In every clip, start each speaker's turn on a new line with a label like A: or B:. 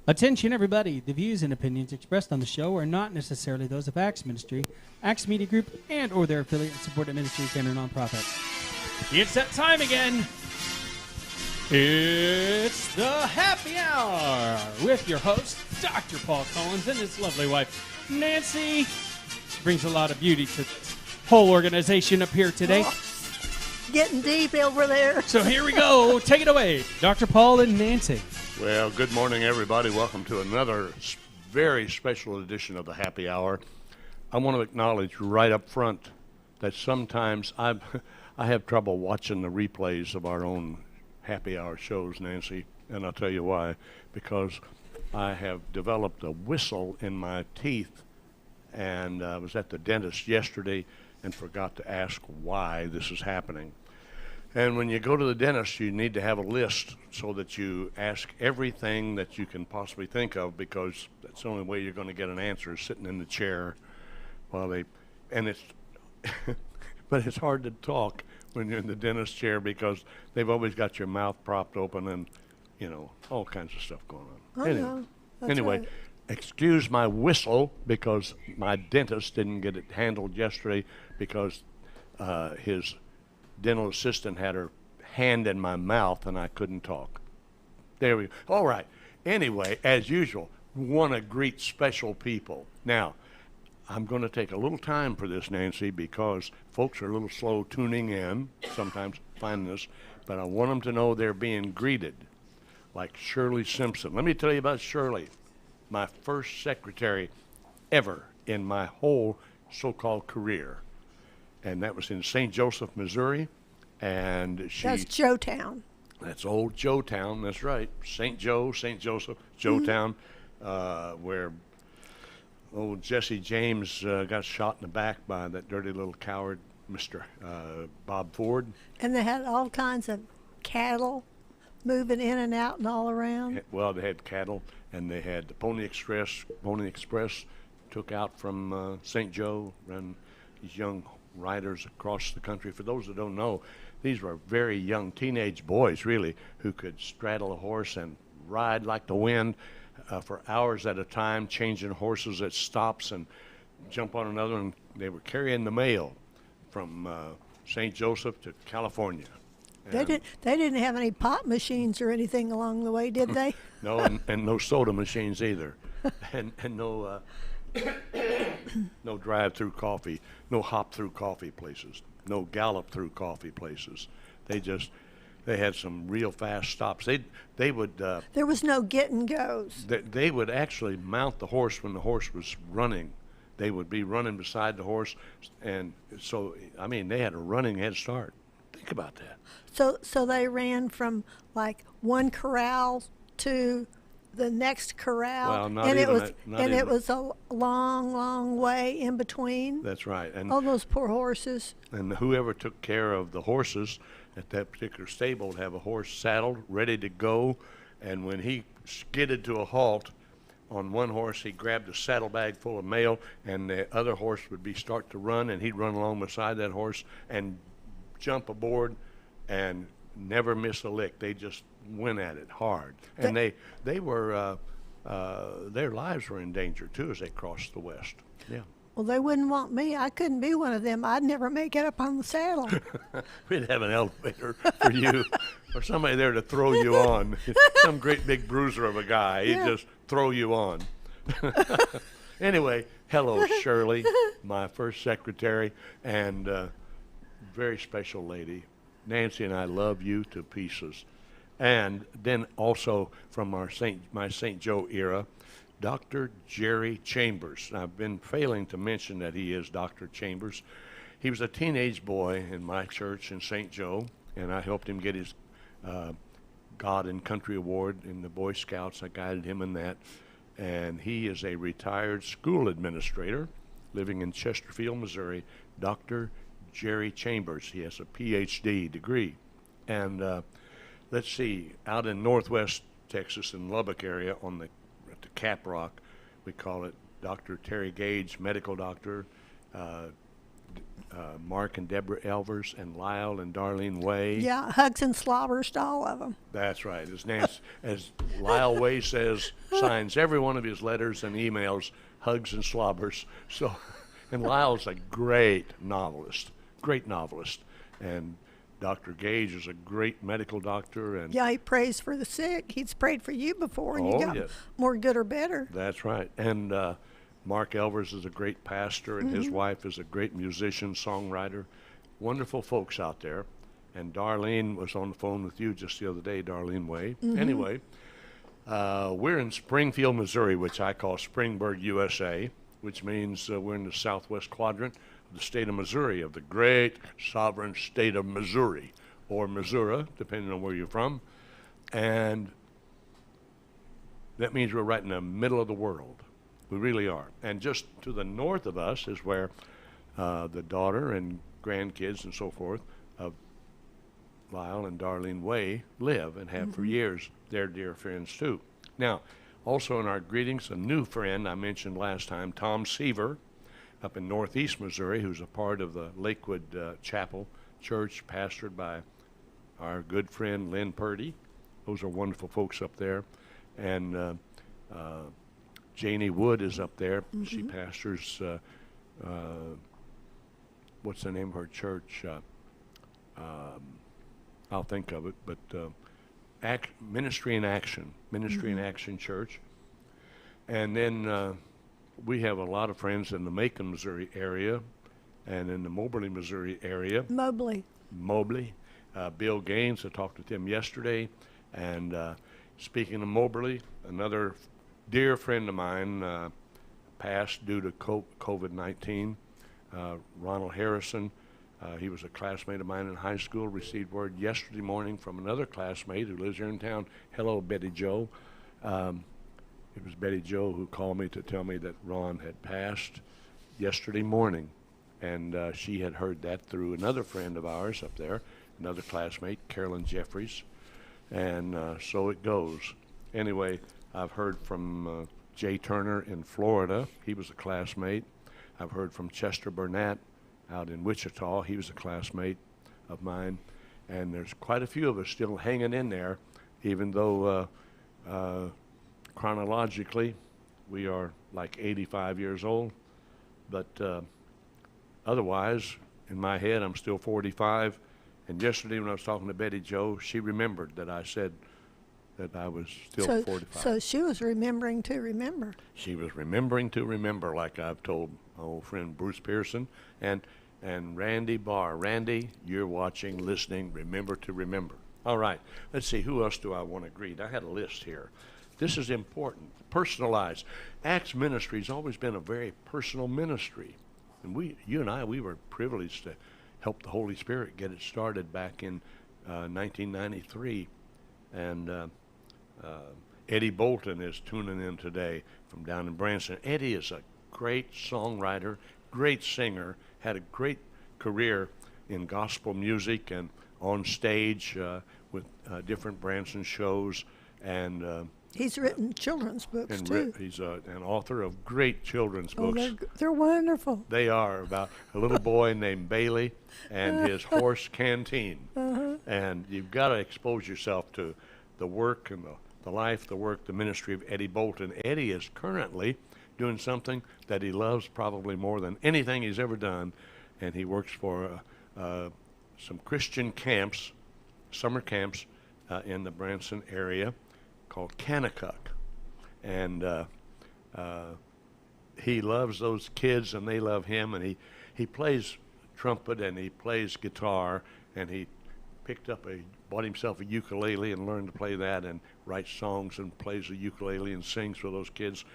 A: Attention, everybody. The views and opinions expressed on the show are not necessarily those of Acts Ministry, Acts Media Group, and or their affiliate and supported ministries and or nonprofits. It's that time again. It's the Happy Hour with your host, Dr. Paul Collins, and his lovely wife, Nancy. She brings a lot of beauty to the whole organization up here today.
B: Oh, getting deep over there.
A: So here we go. Take it away, Dr. Paul and Nancy.
C: Well, good morning, everybody. Welcome to another very special edition of the Happy Hour. I want to acknowledge right up front that sometimes I have trouble watching the replays of our own Happy Hour shows, Nancy, and I'll tell you why. Because I have developed a whistle in my teeth, and I was at the dentist yesterday and forgot to ask why this is happening. And when you go to the dentist, you need to have a list so that you ask everything that you can possibly think of, because that's the only way you're going to get an answer, sitting in the chair while and it's, but it's hard to talk when you're in the dentist chair because they've always got your mouth propped open and, you know, all kinds of stuff going on. Anyway,
B: right.
C: Excuse my whistle because my dentist didn't get it handled yesterday because his dental assistant had her hand in my mouth and I couldn't talk. There we go. All right. Anyway, as usual, want to greet special people. Now, I'm going to take a little time for this, Nancy, because folks are a little slow tuning in, sometimes finding this, but I want them to know they're being greeted, like Shirley Simpson. Let me tell you about Shirley, my first secretary ever in my whole so-called career. And that was in St. Joseph, Missouri, and she...
B: That's Joetown.
C: That's old Joetown, that's right. St. Joe, St. Joseph, Joetown, where old Jesse James got shot in the back by that dirty little coward, Mr. Bob Ford.
B: And they had all kinds of cattle moving in and out and all around.
C: Well, they had cattle, and they had the Pony Express. Pony Express took out from St. Joe, and these young riders across the country. For those that don't know, these were very young teenage boys, really, who could straddle a horse and ride like the wind for hours at a time, changing horses at stops and jump on another. And they were carrying the mail from St. Joseph to California.
B: They didn't have any pop machines or anything along the way, did they?
C: No, and no soda machines either, and no no drive-through coffee, no hop-through coffee places, no gallop-through coffee places. They had some real fast stops. They would.
B: There was no get and goes.
C: They would actually mount the horse when the horse was running. They would be running beside the horse, and so I mean they had a running head start. Think about that.
B: So they ran from like one corral to the next corral,
C: Well, not
B: and
C: even
B: it was it was a long, long way in between.
C: That's right. And
B: all those poor horses.
C: And whoever took care of the horses at that particular stable would have a horse saddled, ready to go. And when he skidded to a halt on one horse, he grabbed a saddlebag full of mail, and the other horse would start to run, and he'd run along beside that horse and jump aboard and never miss a lick. They just went at it hard. And they were, their lives were in danger, too, as they crossed the West. Yeah.
B: Well, they wouldn't want me. I couldn't be one of them. I'd never make it up on the saddle.
C: We'd have an elevator for you or somebody there to throw you on. Some great big bruiser of a guy. He'd just throw you on. Anyway, hello, Shirley, my first secretary, and very special lady. Nancy and I love you to pieces. And then also from my St. Joe era, Dr. Jerry Chambers. I've been failing to mention that he is Dr. Chambers. He was a teenage boy in my church in St. Joe, and I helped him get his God and Country Award in the Boy Scouts. I guided him in that. And he is a retired school administrator living in Chesterfield, Missouri, Dr. Jerry Chambers. He has a PhD degree. And let's see, out in northwest Texas in Lubbock area at the Cap Rock, we call it Dr. Terry Gage, medical doctor, Mark and Deborah Elvers and Lyle and Darlene Way.
B: Yeah, hugs and slobbers to all of them.
C: That's right. As Lyle Way says, signs every one of his letters and emails, hugs and slobbers. So, and Lyle's a great novelist, and Dr. Gage is a great medical doctor. And
B: Yeah, he prays for the sick. He's prayed for you before, and you got
C: yes.
B: more good or better.
C: That's right. And Mark Elvers is a great pastor, and his wife is a great musician, songwriter. Wonderful folks out there. And Darlene was on the phone with you just the other day, Darlene Way. Anyway, we're in Springfield, Missouri, which I call Springburg, USA, which means we're in the southwest quadrant of the state of Missouri, of the great sovereign state of Missouri, or Missouri, depending on where you're from. And that means we're right in the middle of the world. We really are. And just to the north of us is where the daughter and grandkids and so forth of Lyle and Darlene Way live and have for years. They're dear friends too. Now, also in our greetings, a new friend I mentioned last time, Tom Seaver, up in northeast Missouri, who's a part of the Lakewood Chapel Church, pastored by our good friend Lynn Purdy. Those are wonderful folks up there. And Janie Wood is up there. She pastors, what's the name of her church? I'll think of it, but Ministry in Action Church. And then we have a lot of friends in the Macon, Missouri area and in the Moberly, Missouri area. Mobley. Bill Gaines, I talked with him yesterday. And speaking of Moberly, another dear friend of mine passed due to COVID-19, Ronald Harrison. He was a classmate of mine in high school, received word yesterday morning from another classmate who lives here in town. Hello, Betty Jo. It was Betty Jo who called me to tell me that Ron had passed yesterday morning. And she had heard that through another friend of ours up there, another classmate, Carolyn Jeffries. And so it goes. Anyway, I've heard from Jay Turner in Florida. He was a classmate. I've heard from Chester Burnett out in Wichita. He was a classmate of mine. And there's quite a few of us still hanging in there, even though chronologically we are like 85 years old. But otherwise, in my head, I'm still 45. And yesterday when I was talking to Betty Jo, she remembered that I said that I was still 45.
B: So she was remembering to remember.
C: She was remembering to remember, like I've told my old friend Bruce Pearson and Randy Barr. Randy, you're watching, listening, remember to remember. All right, let's see, who else do I want to greet? I had a list here. This is important, personalized. Acts Ministry has always been a very personal ministry. And you and I, we were privileged to help the Holy Spirit get it started back in 1993. And Eddie Bolton is tuning in today from down in Branson. Eddie is a great songwriter, great singer, had a great career in gospel music and on stage with different Branson shows. And
B: he's written children's books too.
C: He's an author of great children's books.
B: They're wonderful.
C: They are, about a little boy named Bailey and his horse Canteen. And you've got to expose yourself to the work and the life, the work, the ministry of Eddie Bolton. Eddie is currently doing something that he loves probably more than anything he's ever done, and he works for some Christian camps, summer camps in the Branson area called Kanakuk. And he loves those kids and they love him, and he plays trumpet and he plays guitar, and he bought himself a ukulele and learned to play that and writes songs and plays the ukulele and sings for those kids.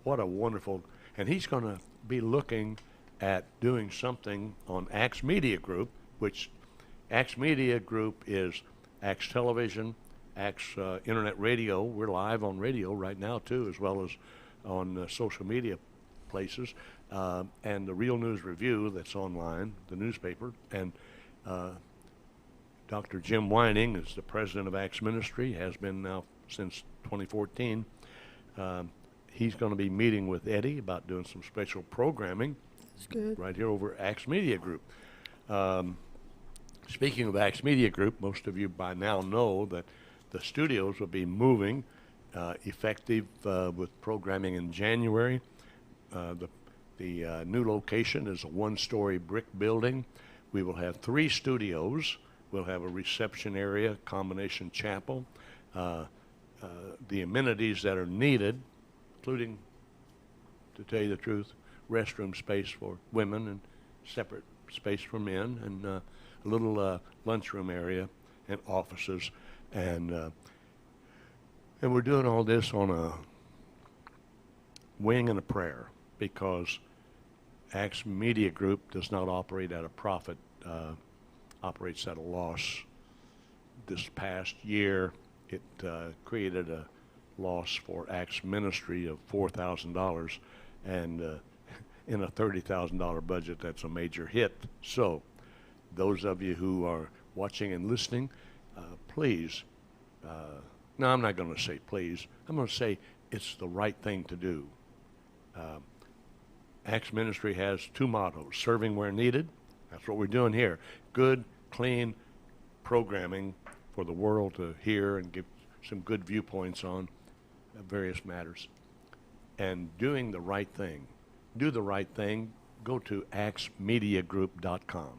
C: What a wonderful, and he's going to be looking at doing something on Acts Media Group, which Acts Media Group is Acts Television, Acts Internet Radio. We're live on radio right now too, as well as on social media places, and the Real News Review that's online, the newspaper. And Dr. Jim Whining is the president of Acts Ministry, has been now since 2014. He's going to be meeting with Eddie about doing some special programming
B: That's good.
C: right here over Axe Media Group. Speaking of Axe Media Group, most of you by now know that the studios will be moving effective with programming in January. The new location is a one-story brick building. We will have 3 studios. We'll have a reception area, combination chapel, the amenities that are needed, including, to tell you the truth, restroom space for women and separate space for men, and a little lunchroom area and offices, and we're doing all this on a wing and a prayer, because Axe Media Group does not operate at a profit, operates at a loss. This past year, it created a loss for Axe Ministry of $4,000, and in a $30,000 budget, that's a major hit. So, those of you who are watching and listening, please, no, I'm not going to say please. I'm going to say it's the right thing to do. Axe Ministry has 2 mottos: serving where needed. That's what we're doing here. Good, clean programming for the world to hear and give some good viewpoints on various matters. And doing the right thing. Do the right thing. Go to axemediagroup.com.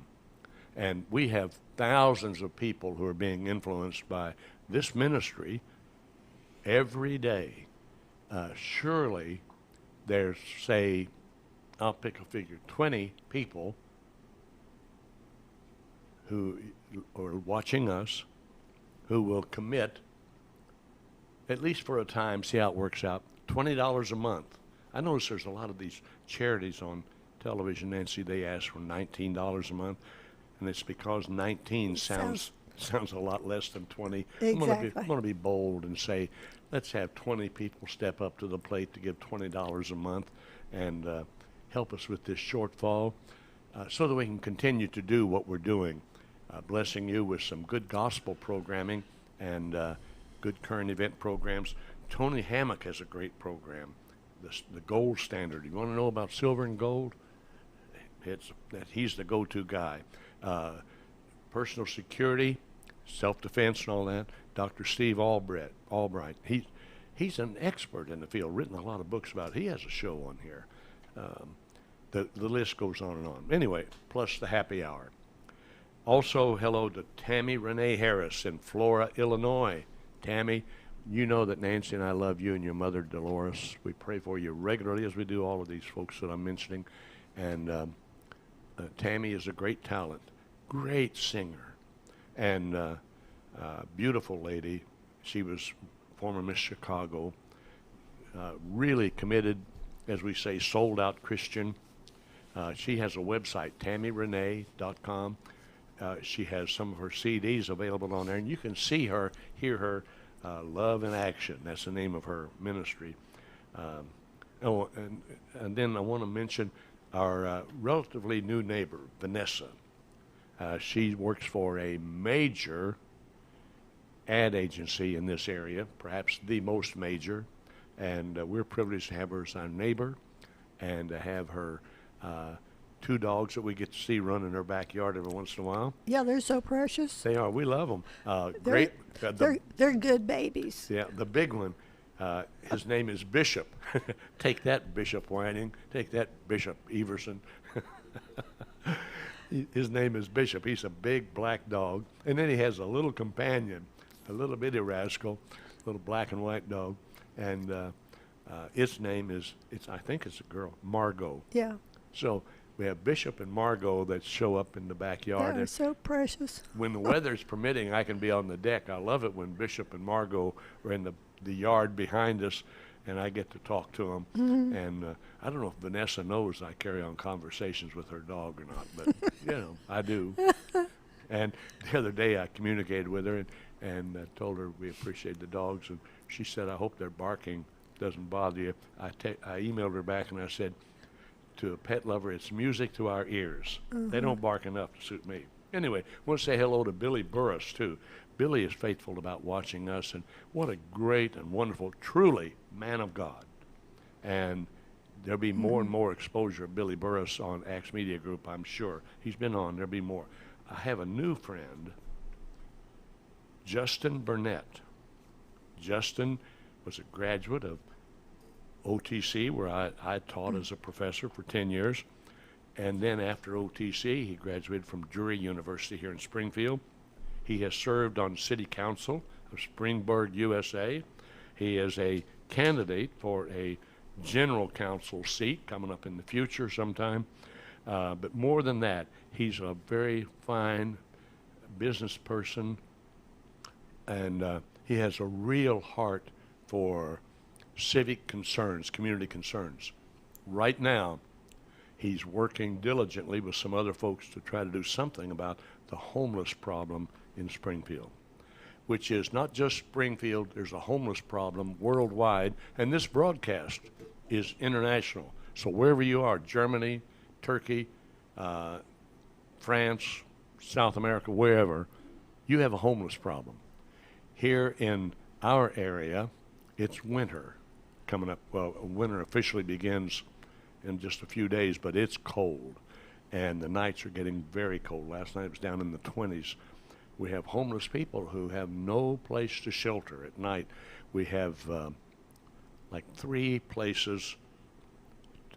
C: And we have thousands of people who are being influenced by this ministry every day. Surely there's, say, I'll pick a figure, 20 people who are watching us who will commit, at least for a time, see how it works out, $20 a month. I notice there's a lot of these charities on television, Nancy, they ask for $19 a month, and it's because 19 sounds a lot less than 20.
B: Exactly.
C: I'm going to be bold and say, let's have 20 people step up to the plate to give $20 a month and help us with this shortfall so that we can continue to do what we're doing, blessing you with some good gospel programming and good current event programs. Tony Hammock has a great program, the Gold Standard. You want to know about silver and gold? He's the go-to guy. Personal security, self-defense and all that, Dr. Steve Albright. He's an expert in the field, written a lot of books about it. He has a show on here. The list goes on and on. Anyway, plus the happy hour. Also, hello to Tammy Renee Harris in Flora, Illinois. Tammy, you know that Nancy and I love you and your mother, Dolores. We pray for you regularly, as we do all of these folks that I'm mentioning. And Tammy is a great talent, great singer, and beautiful lady. She was former Miss Chicago, really committed, as we say, sold-out Christian. She has a website, tammyrenee.com. She has some of her CDs available on there, and you can see her, hear her, Love in Action. That's the name of her ministry. And then I want to mention our relatively new neighbor, Vanessa. She works for a major ad agency in this area, perhaps the most major, and we're privileged to have her as our neighbor and to have her 2 dogs that we get to see run in her backyard every once in a while.
B: Yeah, they're so precious.
C: They are. We love them.
B: They're,
C: Great.
B: they're good babies.
C: Yeah, the big one, his name is Bishop. Take that, Bishop Whining. Take that, Bishop Everson. His name is Bishop. He's a big black dog. And then he has a little companion, a little bitty rascal, little black and white dog. And its name is, I think it's a girl, Margot.
B: Yeah.
C: So we have Bishop and Margot that show up in the backyard.
B: They're
C: And
B: so precious.
C: when the weather's permitting, I can be on the deck. I love it when Bishop and Margot are in the yard behind us, and I get to talk to them.
B: Mm-hmm.
C: And I don't know if Vanessa knows I carry on conversations with her dog or not, but, I do. And the other day I communicated with her and told her we appreciate the dogs, and she said, I hope their barking doesn't bother you. I emailed her back and I said, to a pet lover, it's music to our ears. Mm-hmm. They don't bark enough to suit me. Anyway, I want to say hello to Billy Burris, too. Billy is faithful about watching us, and what a great and wonderful, truly, man of God. And there'll be more and more exposure of Billy Burris on Axe Media Group, I'm sure. He's been on. There'll be more. I have a new friend, Justin Burnett. Justin was a graduate of OTC, where I taught as a professor for 10 years. And then after OTC, he graduated from Drury University here in Springfield. He has served on City Council of Springburg, USA. He is a candidate for a general council seat coming up in the future sometime. But more than that, he's a very fine business person, and he has a real heart for civic concerns, community concerns. Right now, he's working diligently with some other folks to try to do something about the homeless problem in Springfield, which is not just Springfield. There's a homeless problem worldwide, and this broadcast is international. So wherever you are, Germany, Turkey, France, South America, wherever, you have a homeless problem. Here in our area, it's winter coming up. Well, winter officially begins in just a few days, but it's cold, and the nights are getting very cold. Last night it was down in the 20s. We have homeless people who have no place to shelter at night. We have like 3 places,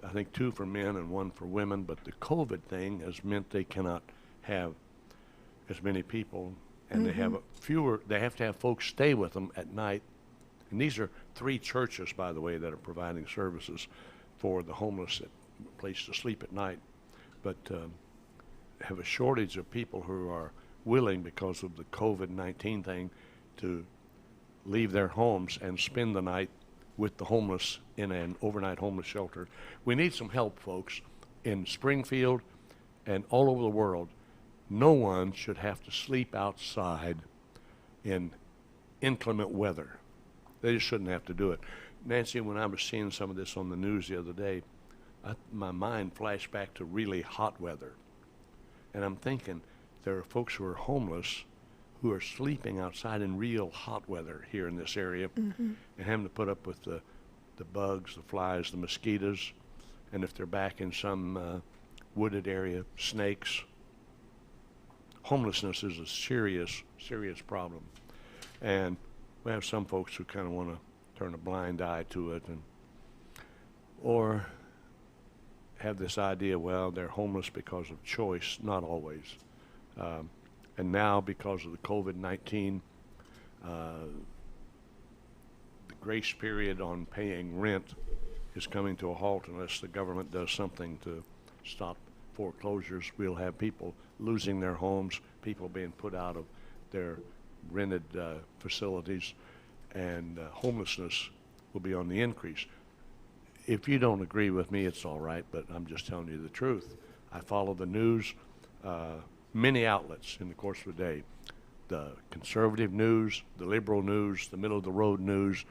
C: I think 2 for men and 1 for women, but the COVID thing has meant they cannot have as many people, and they have they have to have folks stay with them at night. And these are 3 churches, by the way, that are providing services for the homeless, place to sleep at night, but have a shortage of people who are willing, because of the COVID-19 thing, to leave their homes and spend the night with the homeless in an overnight homeless shelter. We need some help, folks, in Springfield and all over the world. No one should have to sleep outside in inclement weather. They just shouldn't have to do it. Nancy, when I was seeing some of this on the news the other day, my mind flashed back to really hot weather. And I'm thinking, there are folks who are homeless who are sleeping outside in real hot weather here in this area, and having to put up with the bugs, the flies, the mosquitoes, and if they're back in some wooded area, snakes. Homelessness is a serious, serious problem. And we have some folks who kind of want to turn a blind eye to it, or have this idea, well, they're homeless because of choice. Not always. And now, because of the COVID-19, the grace period on paying rent is coming to a halt unless the government does something to stop foreclosures. We'll have people losing their homes, people being put out of their rented facilities, and homelessness will be on the increase. If you don't agree with me, it's all right, but I'm just telling you the truth. I follow the news, many outlets in the course of the day. The conservative news, the liberal news, the middle-of-the-road news,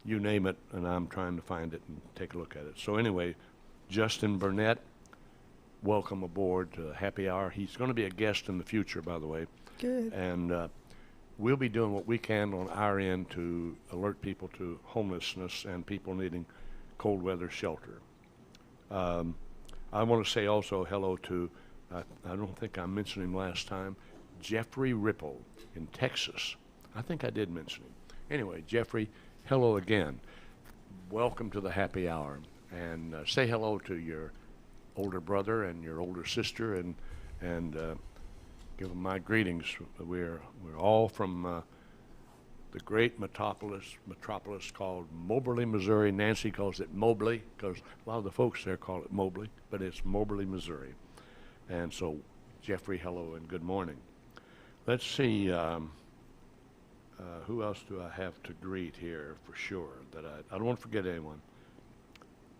C: you name it, and I'm trying to find it and take a look at it. So anyway, Justin Burnett, welcome aboard to Happy Hour. He's going to be a guest in the future, by the way.
B: Good.
C: And we'll be doing what we can on our end to alert people to homelessness and people needing cold weather shelter. I want to say also hello to, I don't think I mentioned him last time, Jeffrey Ripple in Texas. I think I did mention him. Anyway, Jeffrey, hello again. Welcome to the Happy Hour. And say hello to your older brother and your older sister, and give them my greetings. We're all from the great metropolis called Moberly, Missouri. Nancy calls it Mobley because a lot of the folks there call it Mobley, but it's Moberly, Missouri. And so, Jeffrey, hello and good morning. Let's see, who else do I have to greet here for sure? That I don't want to forget anyone.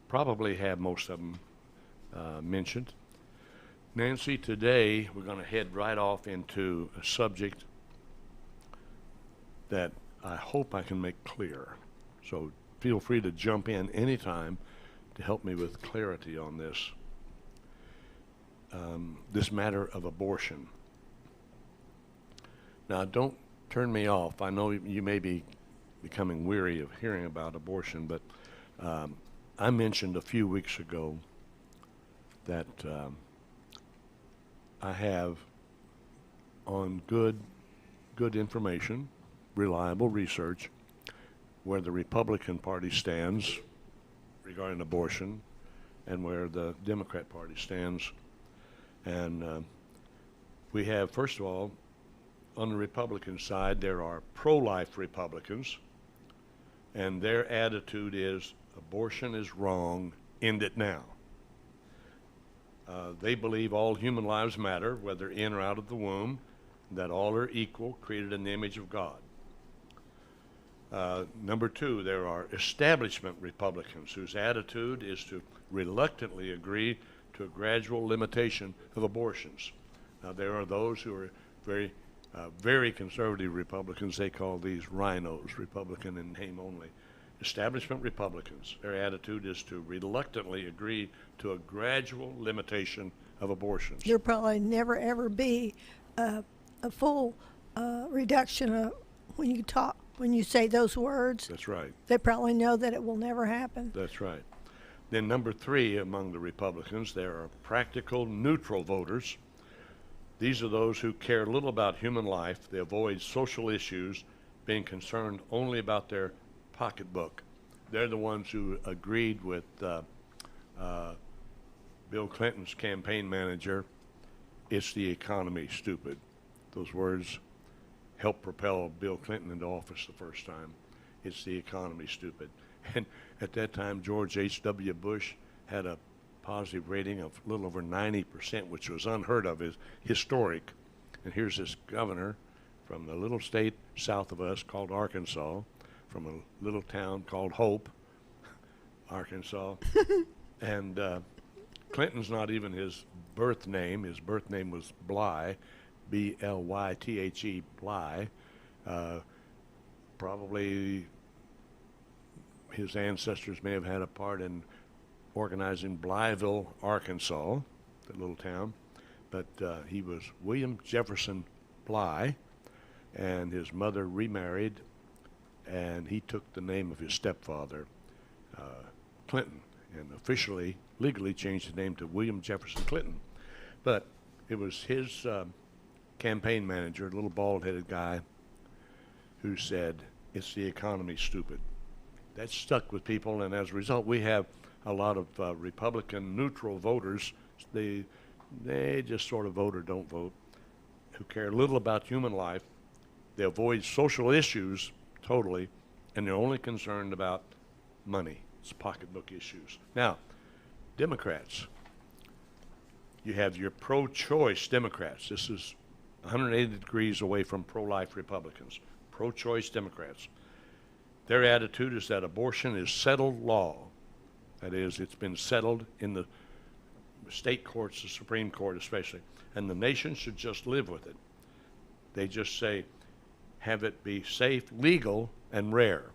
C: Probably have most of them mentioned. Nancy, today we're going to head right off into a subject that I hope I can make clear. So feel free to jump in anytime to help me with clarity on this. This matter of abortion. Now, don't turn me off. I know you may be becoming weary of hearing about abortion, but I mentioned a few weeks ago that I have on good information, reliable research, where the Republican Party stands regarding abortion and where the Democrat Party stands. And we have, first of all, on the Republican side, there are pro-life Republicans, and their attitude is abortion is wrong, end it now. They believe all human lives matter, whether in or out of the womb, that all are equal, created in the image of God. Number two, there are establishment Republicans whose attitude is to reluctantly agree to a gradual limitation of abortions. Now, there are those who are very conservative Republicans. They call these rhinos, Republican in name only. Establishment Republicans, their attitude is to reluctantly agree to a gradual limitation of abortions.
B: There'll probably never ever be a full reduction of when you say those words.
C: That's right.
B: They probably know that it will never happen.
C: That's right. Then number three among the Republicans, there are practical neutral voters. These are those who care little about human life. They avoid social issues, being concerned only about their pocketbook. They're the ones who agreed with Bill Clinton's campaign manager, "It's the economy, stupid." Those words helped propel Bill Clinton into office the first time. It's the economy, stupid. And at that time, George H.W. Bush had a positive rating of a little over 90%, which was unheard of, is historic. And here's this governor from the little state south of us called Arkansas, from a little town called Hope, Arkansas. And Clinton's not even his birth name. His birth name was Bly, B-L-Y-T-H-E, Bly. Probably his ancestors may have had a part in organizing Blyville, Arkansas, that little town. But he was William Jefferson Bly, and his mother remarried, and he took the name of his stepfather, Clinton, and officially, legally changed his name to William Jefferson Clinton. But it was his campaign manager, a little bald-headed guy, who said, "It's the economy, stupid." That stuck with people, and as a result, we have a lot of Republican neutral voters. They just sort of vote or don't vote, who care little about human life. They avoid social issues totally, and they're only concerned about money. It's pocketbook issues. Now, Democrats. You have your pro-choice Democrats. This is 180 degrees away from pro-life Republicans. Pro-choice Democrats. Their attitude is that abortion is settled law. That is, it's been settled in the state courts, the Supreme Court especially, and the nation should just live with it. They just say, have it be safe, legal, and rare.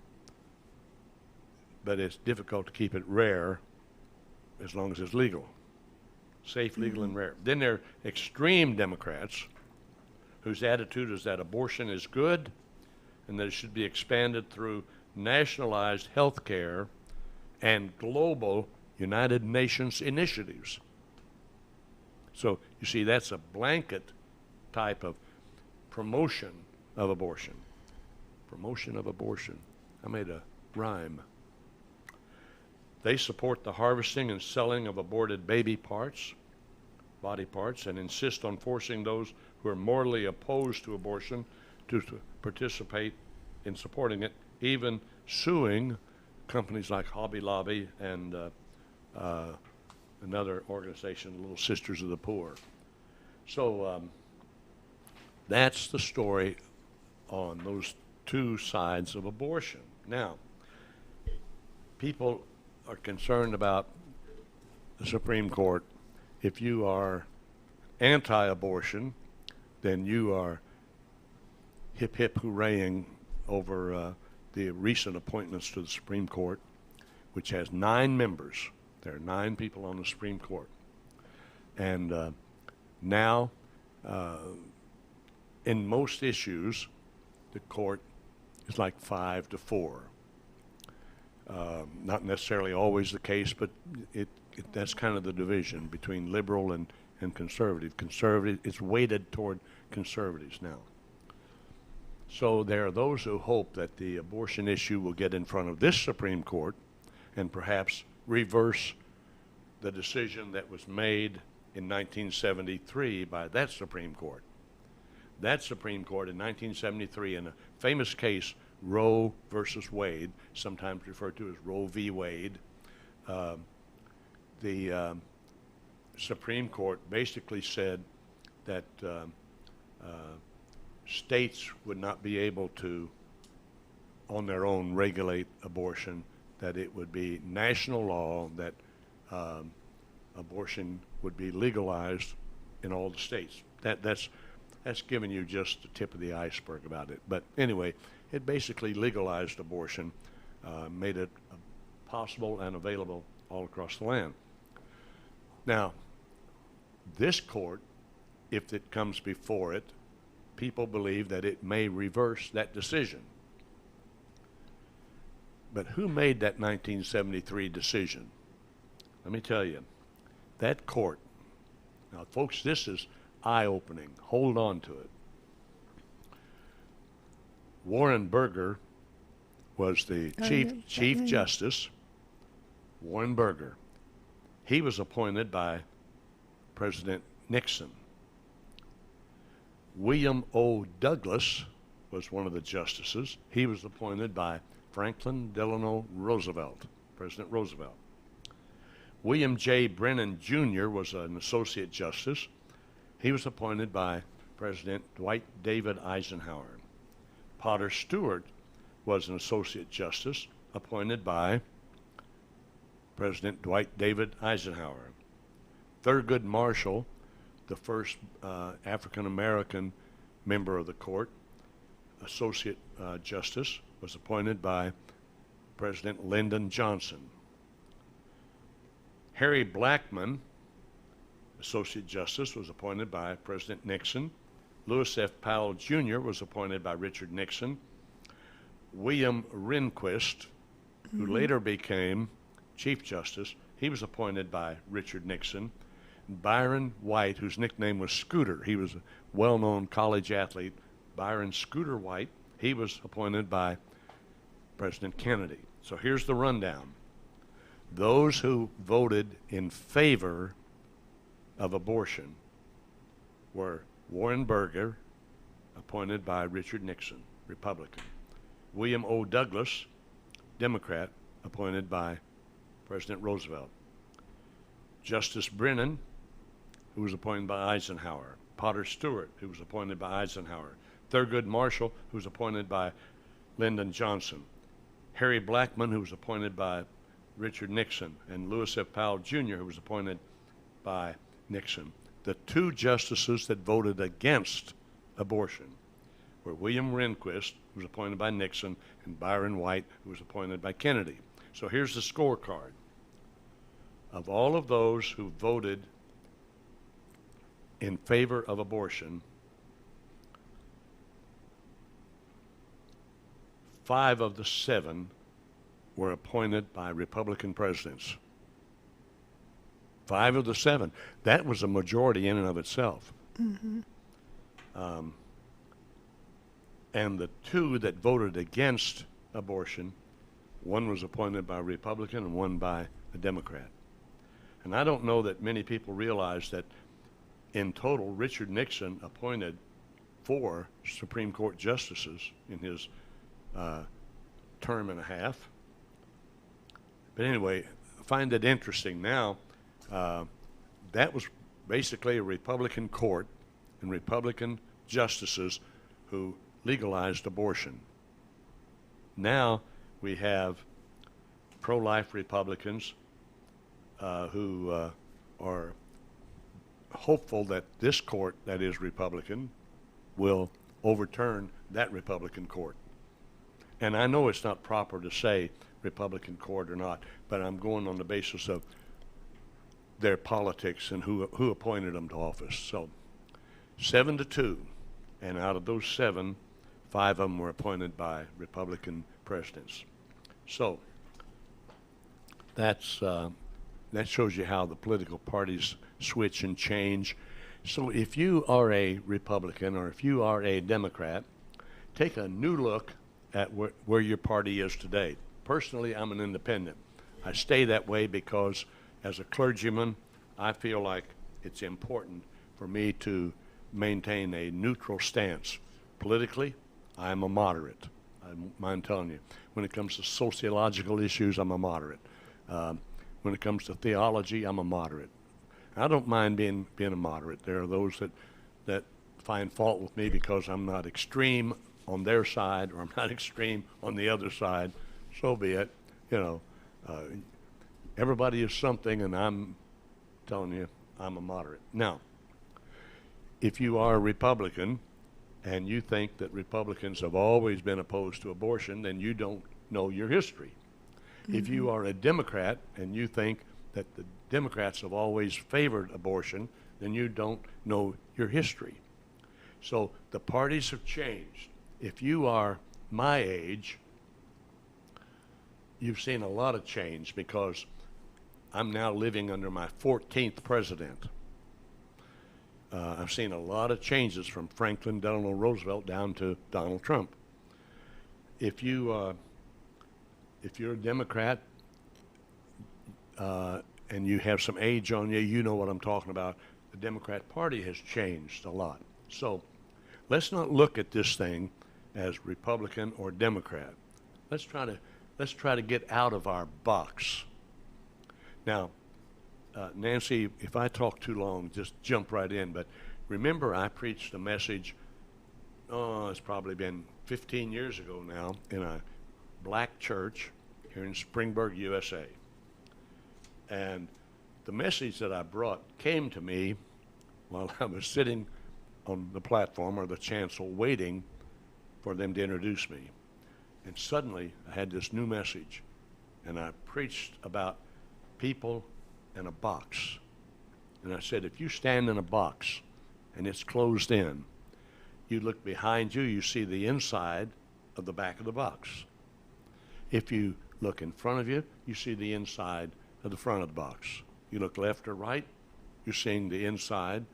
C: But it's difficult to keep it rare as long as it's legal. Safe, legal, and rare. Then there are extreme Democrats whose attitude is that abortion is good and that it should be expanded through nationalized health care and global United Nations initiatives. So you see, that's a blanket type of promotion of abortion. Promotion of abortion. I made a rhyme. They support the harvesting and selling of aborted baby parts, body parts, and insist on forcing those who are morally opposed to abortion to participate in supporting it, even suing companies like Hobby Lobby and another organization, Little Sisters of the Poor. So that's the story on those two sides of abortion. Now, people are concerned about the Supreme Court. If you are anti-abortion, then you are hip hip hooraying over the recent appointments to the Supreme Court, which has 9 members. There are 9 people on the Supreme Court. And now, in most issues, the court is like 5-4. Not necessarily always the case, but that's kind of the division between liberal and conservative. Conservative, it's weighted toward conservatives now. So there are those who hope that the abortion issue will get in front of this Supreme Court and perhaps reverse the decision that was made in 1973 by that Supreme Court. That Supreme Court in 1973, in a famous case, Roe versus Wade, sometimes referred to as Roe v. Wade, the Supreme Court basically said that states would not be able to, on their own, regulate abortion, that it would be national law that abortion would be legalized in all the states. That's giving you just the tip of the iceberg about it. But anyway, it basically legalized abortion, made it possible and available all across the land. Now, this court, if it comes before it, people believe that it may reverse that decision. But who made that 1973 decision? Let me tell you, that court. Now, folks, this is eye-opening. Hold on to it. Warren Burger was the Chief Justice. Warren Burger. He was appointed by President Nixon. William O. Douglas was one of the justices. He was appointed by Franklin Delano Roosevelt, President Roosevelt. William J. Brennan Jr. was an associate justice. He was appointed by President Dwight David Eisenhower. Potter Stewart was an associate justice appointed by President Dwight David Eisenhower. Thurgood Marshall, the first African-American member of the court, associate justice, was appointed by President Lyndon Johnson. Harry Blackmun, associate justice, was appointed by President Nixon. Lewis F. Powell Jr. was appointed by Richard Nixon. William Rehnquist, who later became Chief Justice, he was appointed by Richard Nixon. Byron White, whose nickname was Scooter, he was a well-known college athlete. Byron Scooter White, he was appointed by President Kennedy. So here's the rundown. Those who voted in favor of abortion were Warren Burger, appointed by Richard Nixon, Republican. William O. Douglas, Democrat, appointed by President Roosevelt. Justice Brennan, who was appointed by Eisenhower. Potter Stewart, who was appointed by Eisenhower. Thurgood Marshall, who was appointed by Lyndon Johnson. Harry Blackmun, who was appointed by Richard Nixon. And Lewis F. Powell Jr., who was appointed by Nixon. The two justices that voted against abortion were William Rehnquist, who was appointed by Nixon, and Byron White, who was appointed by Kennedy. So here's the scorecard. Of all of those who voted in favor of abortion, 5 of the 7 were appointed by Republican presidents. 5 of the 7. That was a majority in and of itself. Mm-hmm. And the 2 that voted against abortion, one was appointed by a Republican and one by a Democrat. And I don't know that many people realize that in total, Richard Nixon appointed 4 Supreme Court justices in his term and a half. But anyway, I find it interesting now. That was basically a Republican court and Republican justices who legalized abortion. Now we have pro-life Republicans who are hopeful that this court, that is Republican, will overturn that Republican court. And I know it's not proper to say Republican court or not, but I'm going on the basis of their politics and who appointed them to office. So 7-2, and out of those 7, 5 of them were appointed by Republican presidents. So That's that shows you how the political parties switch and change. So if you are a Republican or if you are a Democrat, take a new look at where your party is today. Personally, I'm an independent. I stay that way because as a clergyman, I feel like it's important for me to maintain a neutral stance. Politically, I'm a moderate. I don't mind telling you. When it comes to sociological issues, I'm a moderate. When it comes to theology, I'm a moderate. I don't mind being a moderate. There are those that find fault with me because I'm not extreme on their side or I'm not extreme on the other side. So be it. You know, everybody is something, and I'm telling you, I'm a moderate. Now, if you are a Republican and you think that Republicans have always been opposed to abortion, then you don't know your history. If you are a Democrat and you think that the Democrats have always favored abortion, then you don't know your history. So the parties have changed. If you are my age, you've seen a lot of change because I'm now living under my 14th president. I've seen a lot of changes from Franklin Delano Roosevelt down to Donald Trump. If you're a Democrat and you have some age on you, you know what I'm talking about. The Democrat Party has changed a lot. So let's not look at this thing as Republican or Democrat. Let's try to get out of our box. Now, Nancy, if I talk too long, just jump right in. But remember, I preached a message, it's probably been 15 years ago now, in a black church here in Springburg, USA. And the message that I brought came to me while I was sitting on the platform or the chancel waiting for them to introduce me. And suddenly I had this new message, and I preached about people in a box. And I said, if you stand in a box and it's closed in, you look behind you, you see the inside of the back of the box. If you look in front of you, you see the inside of the front of the box. You look left or right, you're seeing the inside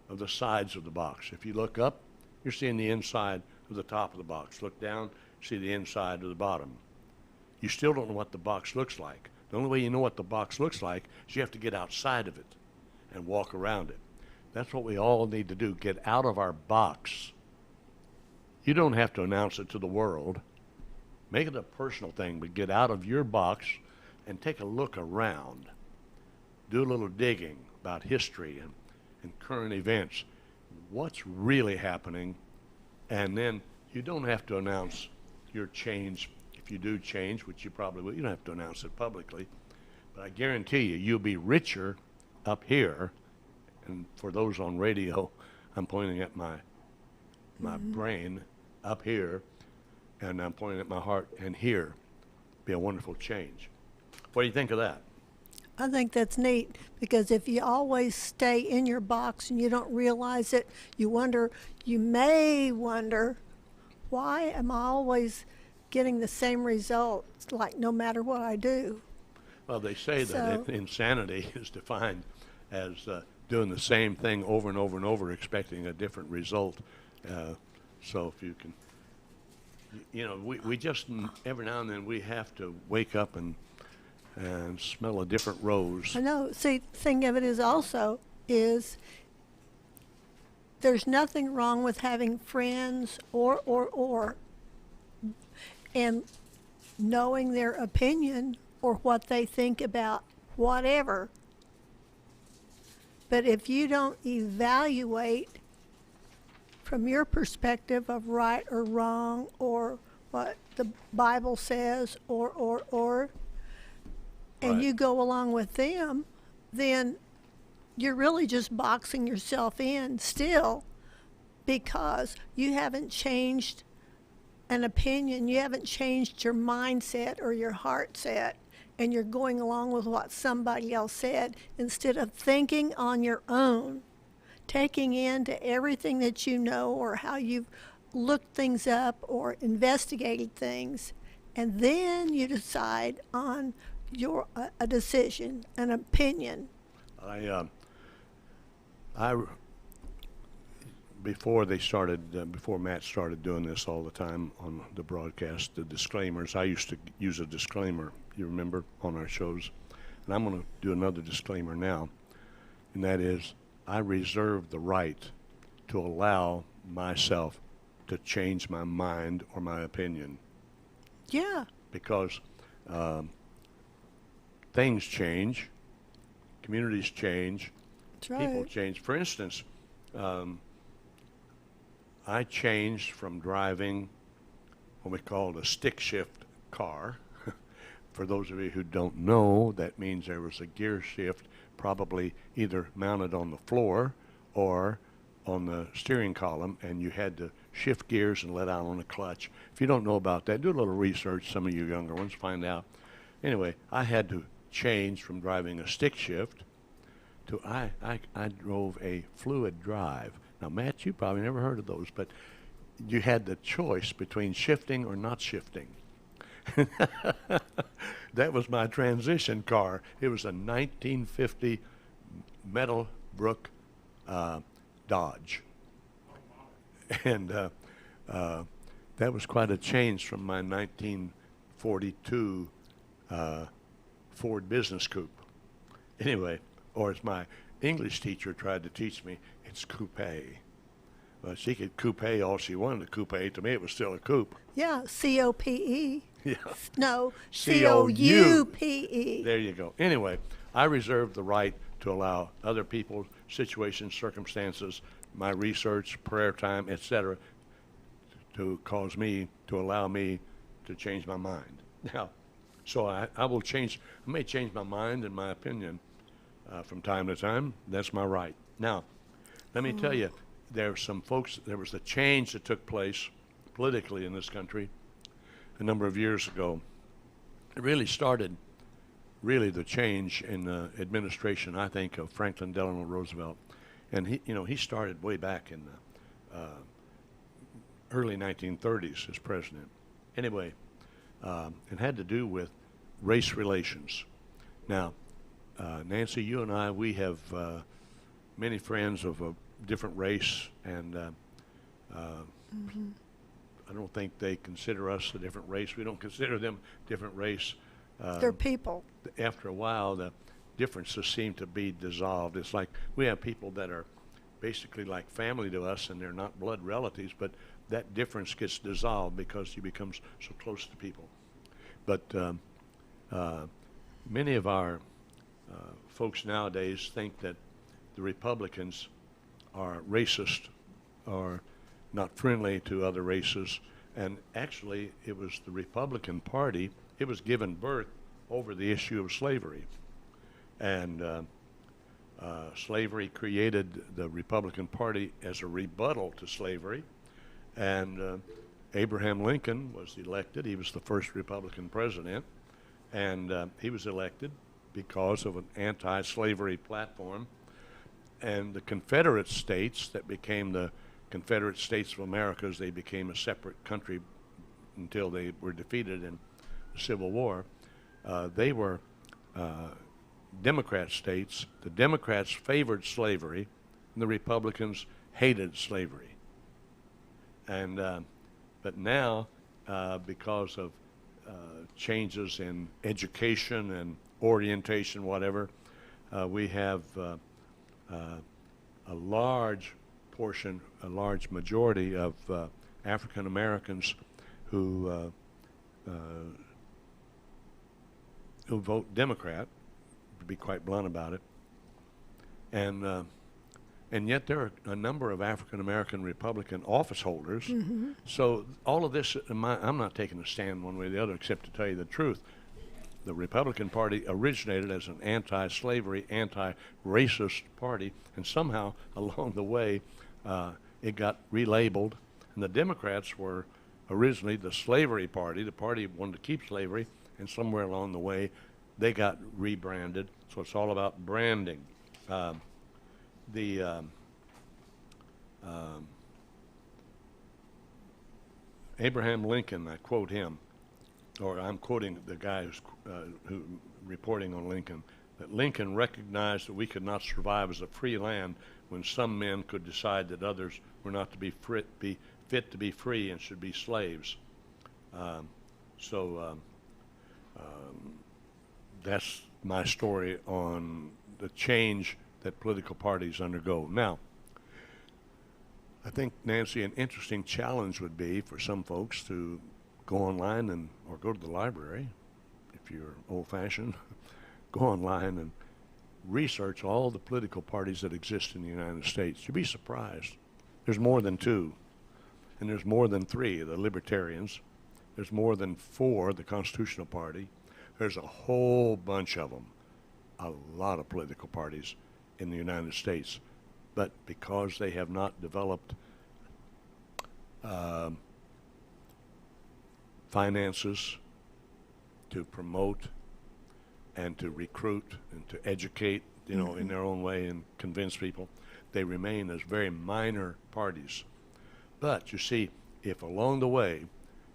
C: of the sides of the box. If you look up, you're seeing the inside of the top of the box. Look down, see the inside of the bottom. You still don't know what the box looks like. The only way you know what the box looks like is you have to get outside of it and walk around it. That's what we all need to do, get out of our box. You don't have to announce it to the world. Make it a personal thing, but get out of your box and take a look around. Do a little digging about history and current events. What's really happening? And then you don't have to announce your change. If you do change, which you probably will, you don't have to announce it publicly. But I guarantee you, you'll be richer up here. And for those on radio, I'm pointing at my brain up here, and I'm pointing at my heart and here. Be a wonderful change. What do you think of that?
B: I think that's neat because if you always stay in your box and you don't realize it, you may wonder, why am I always getting the same results, like no matter what I do?
C: Well, they say that insanity is defined as doing the same thing over and over and over, expecting a different result. So if you can, we just, every now and then we have to wake up and smell a different rose.
B: I know. See, the thing of it is there's nothing wrong with having friends or and knowing their opinion or what they think about whatever. But if you don't evaluate from your perspective of right or wrong or what the Bible says or and
C: Right.
B: you go along with them, then you're really just boxing yourself in still because you haven't changed an opinion, you haven't changed your mindset or your heart set, and you're going along with what somebody else said instead of thinking on your own, taking into everything that you know or how you've looked things up or investigated things, and then you decide on your a decision, an opinion.
C: I before Matt started doing this all the time on the broadcast, the disclaimers. I used to use a disclaimer, you remember, on our shows, and I'm going to do another disclaimer now, and that is, I reserve the right to allow myself to change my mind or my opinion,
B: Yeah,
C: because things change, communities change,
B: that's right.
C: people change. For instance, I changed from driving what we called a stick shift car. For those of you who don't know, that means there was a gear shift probably either mounted on the floor or on the steering column, and you had to shift gears and let out on the clutch. If you don't know about that, do a little research. Some of you younger ones find out. Anyway, I had to change from driving a stick shift to I drove a fluid drive. Now, Matt, you probably never heard of those, but you had the choice between shifting or not shifting. That was my transition car. It was a 1950 Meadowbrook Dodge. And that was quite a change from my 1942 Ford Business Coupe. Anyway, or as my English teacher tried to teach me, it's coupe. Well, she could coupe all she wanted to coupe. To me, it was still a coupe.
B: Yeah, COPE.
C: Yeah.
B: No,
C: C-O-U.
B: COUPE.
C: There you go. Anyway, I reserve the right to allow other people, situations, circumstances, my research, prayer time, etc., to allow me to change my mind. Now, so I may change my mind and my opinion from time to time. That's my right. Now, let me tell you, there was a change that took place politically in this country a number of years ago. It really started, the change in the administration, I think, of Franklin Delano Roosevelt. And he started way back in the early 1930s as president. Anyway, it had to do with race relations. Now, Nancy, you and I, we have many friends of a different race, and I don't think they consider us a different race. We don't consider them different race.
B: They're people.
C: After a while, the differences seem to be dissolved. It's like we have people that are basically like family to us, and they're not blood relatives, but that difference gets dissolved because you become so close to people. But many of our folks nowadays think that the Republicans are racist or not friendly to other races, and actually it was the Republican Party. It was given birth over the issue of slavery, and slavery created the Republican Party as a rebuttal to slavery, and Abraham Lincoln was elected. He was the first Republican president, and he was elected because of an anti-slavery platform. And the Confederate States that became the Confederate States of America, as they became a separate country until they were defeated in the Civil War, they were Democrat states. The Democrats favored slavery, and the Republicans hated slavery. And but now, because of changes in education and orientation, whatever, we have a large portion, a large majority of African Americans who vote Democrat, to be quite blunt about it, and yet there are a number of African American Republican office holders. Mm-hmm. So all of this, I'm not taking a stand one way or the other, except to tell you the truth. The Republican Party originated as an anti-slavery, anti-racist party, and somehow along the way it got relabeled. And the Democrats were originally the slavery party. The party wanted to keep slavery, and somewhere along the way they got rebranded. So it's all about branding. Abraham Lincoln, I quote him, or I'm quoting the guy who reporting on Lincoln, that Lincoln recognized that we could not survive as a free land when some men could decide that others were not to be fit to be free and should be slaves. So that's my story on the change that political parties undergo. Now, I think, Nancy, an interesting challenge would be for some folks to go online or go to the library, if you're old-fashioned, go online and research all the political parties that exist in the United States. You'd be surprised. There's more than two, and there's more than three, the Libertarians. There's more than four, the Constitutional Party. There's a whole bunch of them, a lot of political parties in the United States. But because they have not developed finances to promote and to recruit and to educate, in their own way and convince people, they remain as very minor parties. But you see, if along the way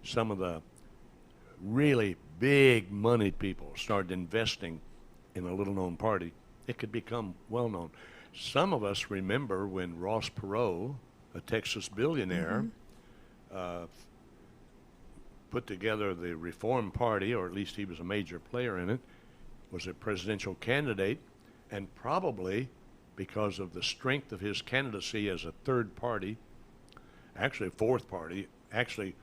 C: some of the really big moneyed people started investing in a little known party, it could become well known. Some of us remember when Ross Perot, a Texas billionaire, put together the Reform Party, or at least he was a major player in it, was a presidential candidate, and probably because of the strength of his candidacy as a third party, actually a fourth party, actually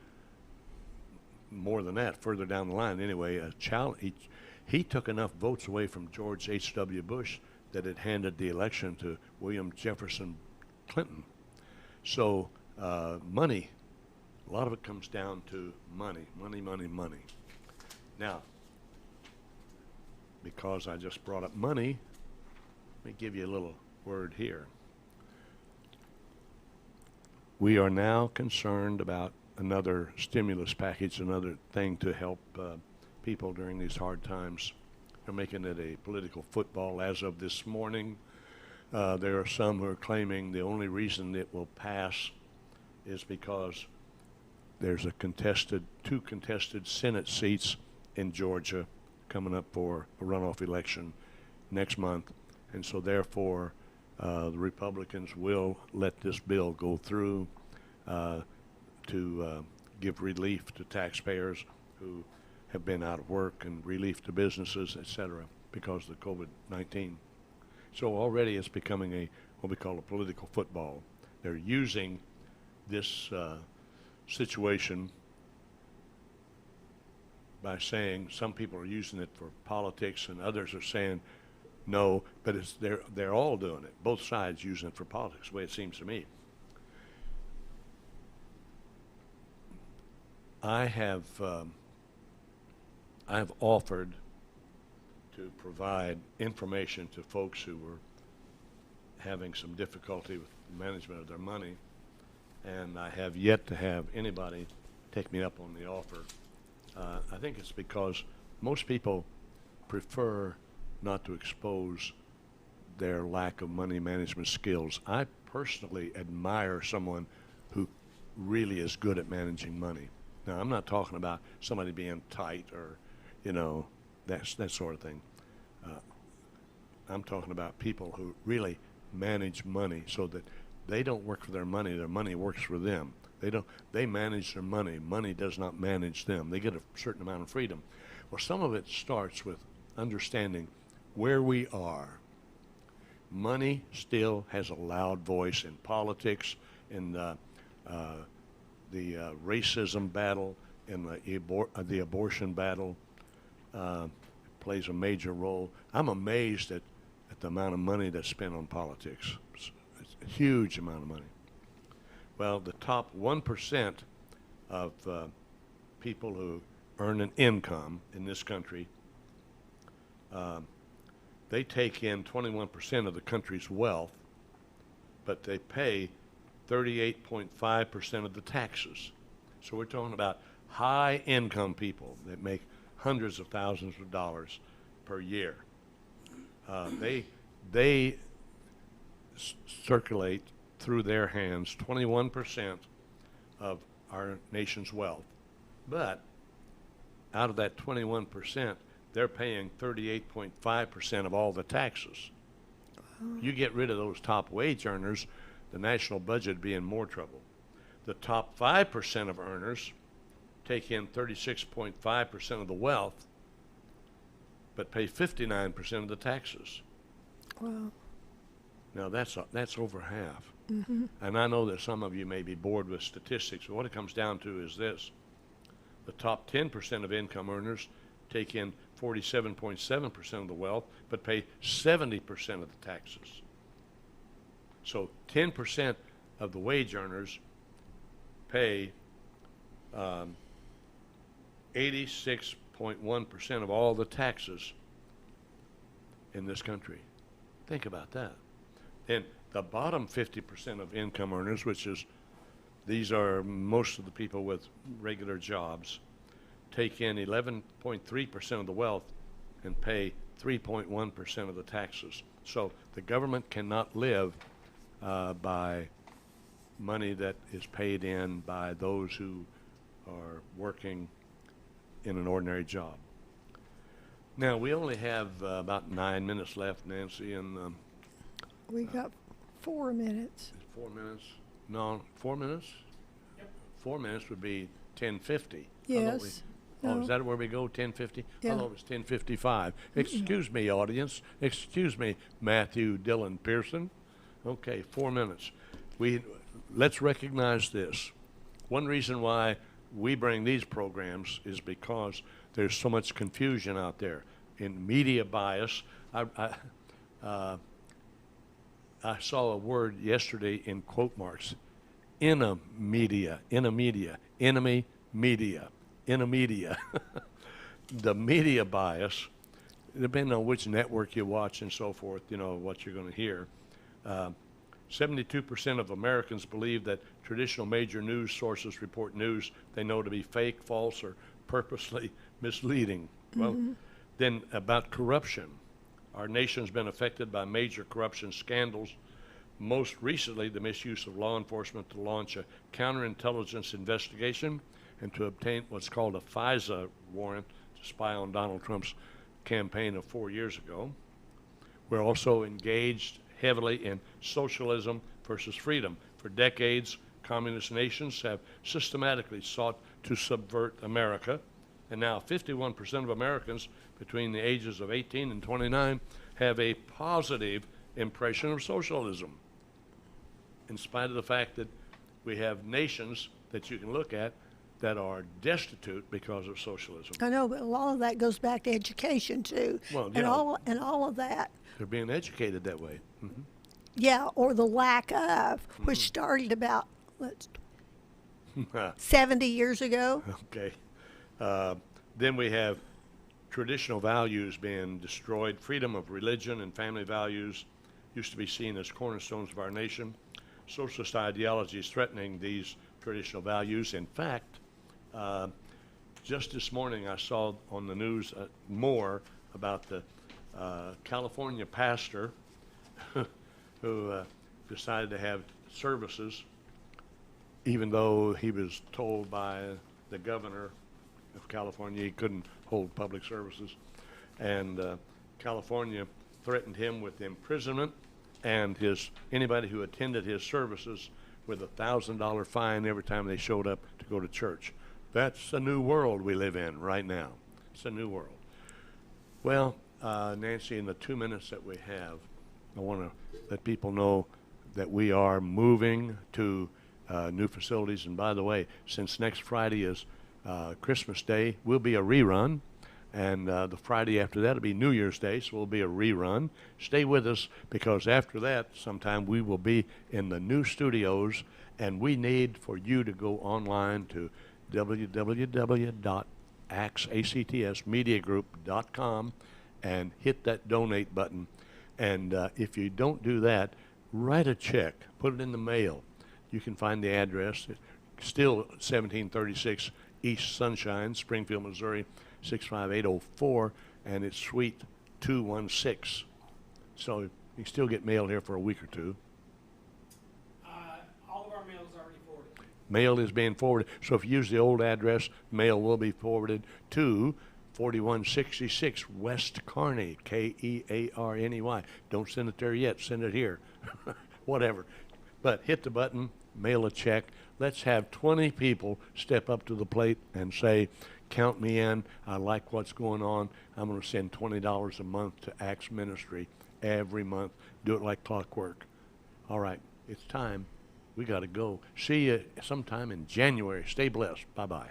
C: more than that, further down the line anyway, he took enough votes away from George H.W. Bush that it handed the election to William Jefferson Clinton. So money, a lot of it comes down to money, money, money, money. Now, because I just brought up money, let me give you a little word here. We are now concerned about another stimulus package, another thing to help people during these hard times. They're making it a political football. As of this morning, there are some who are claiming the only reason it will pass is because there's two contested Senate seats in Georgia coming up for a runoff election next month. And so therefore, the Republicans will let this bill go through to give relief to taxpayers who have been out of work, and relief to businesses, et cetera, because of the COVID-19. So already it's becoming what we call a political football. They're using this situation by saying some people are using it for politics and others are saying no, but they're all doing it. Both sides using it for politics, the way it seems to me. I have offered to provide information to folks who were having some difficulty with the management of their money, and I have yet to have anybody take me up on the offer. I think it's because most people prefer not to expose their lack of money management skills. I personally admire someone who really is good at managing money. Now, I'm not talking about somebody being tight or, that sort of thing. I'm talking about people who really manage money so that they don't work for their money works for them. They manage their money. Money does not manage them. They get a certain amount of freedom. Well, some of it starts with understanding where we are. Money still has a loud voice in politics, in the racism battle, in the abortion battle. Plays a major role. I'm amazed at the amount of money that's spent on politics. It's a huge amount of money. Well, the top 1% of people who earn an income in this country, they take in 21% of the country's wealth, but they pay 38.5% of the taxes. So we're talking about high income people that make hundreds of thousands of dollars per year. They circulate through their hands 21% of our nation's wealth. But out of that 21%, they're paying 38.5% of all the taxes. You get rid of those top wage earners, the national budget would be in more trouble. The top 5% of earners take in 36.5% of the wealth, but pay 59% of the taxes.
B: Wow.
C: Now that's over half. And I know that some of you may be bored with statistics, but what it comes down to is this. The top 10% of income earners take in 47.7% of the wealth, but pay 70% of the taxes. So 10% of the wage earners pay 86.1% of all the taxes in this country. Think about that. And the bottom 50% of income earners, these are most of the people with regular jobs, take in 11.3% of the wealth and pay 3.1% of the taxes. So the government cannot live by money that is paid in by those who are working in an ordinary job. Now, we only have about 9 minutes left, Nancy, and
B: We got 4 minutes.
C: 4 minutes? No, 4 minutes?
A: Yep.
C: 4 minutes would be 10:50.
B: Yes.
C: Oh,
B: No.
C: is that where we go, 10:50?
B: Yeah.
C: I thought it was 10:55. Excuse me, audience. Excuse me, Matthew Dillon Pearson. Okay, 4 minutes. Let's recognize this. One reason why we bring these programs is because there's so much confusion out there in media bias. I saw a word yesterday in quote marks. Enemy media. The media bias, depending on which network you watch and so forth, you know what you're going to hear. 72% of Americans believe that traditional major news sources report news they know to be fake, false, or purposely misleading. Well, then about corruption. Our nation's been affected by major corruption scandals. Most recently, the misuse of law enforcement to launch a counterintelligence investigation and to obtain what's called a FISA warrant to spy on Donald Trump's campaign of 4 years ago. We're also engaged heavily in socialism versus freedom. For decades, communist nations have systematically sought to subvert America, and now 51% of Americans between the ages of 18 and 29 have a positive impression of socialism, in spite of the fact that we have nations that you can look at that are destitute because of socialism.
B: I know, but a lot of that goes back to education too,
C: Well,
B: and
C: yeah.
B: all of that.
C: They're being educated that way.
B: Yeah, or the lack of, which started about 70 years ago.
C: Okay. Then we have traditional values being destroyed. Freedom of religion and family values used to be seen as cornerstones of our nation. Socialist ideology is threatening these traditional values. In fact, just this morning I saw on the news more about the California pastor who decided to have services even though he was told by the governor of California he couldn't hold public services. And California threatened him with imprisonment and anybody who attended his services with a $1,000 fine every time they showed up to go to church. That's a new world we live in right now. It's a new world. Well, Nancy, in the 2 minutes that we have, I want to let people know that we are moving to new facilities. And by the way, since next Friday is Christmas Day, will be a rerun. And the Friday after that will be New Year's Day, so will be a rerun. Stay with us, because after that, sometime we will be in the new studios, and we need for you to go online to www.actsmediagroup.com and hit that donate button. And if you don't do that, write a check, put it in the mail. You can find the address. It's still 1736 East Sunshine, Springfield, Missouri, 65804, and it's Suite 216. So you can still get mail here for a week or two.
A: All of our mail is already forwarded.
C: Mail is being forwarded. So if you use the old address, mail will be forwarded to 4166 West Kearney, Kearney. Don't send it there yet. Send it here. Whatever. But hit the button, mail a check. Let's have 20 people step up to the plate and say, count me in. I like what's going on. I'm going to send $20 a month to Acts Ministry every month. Do it like clockwork. All right, it's time. We got to go. See you sometime in January. Stay blessed. Bye-bye.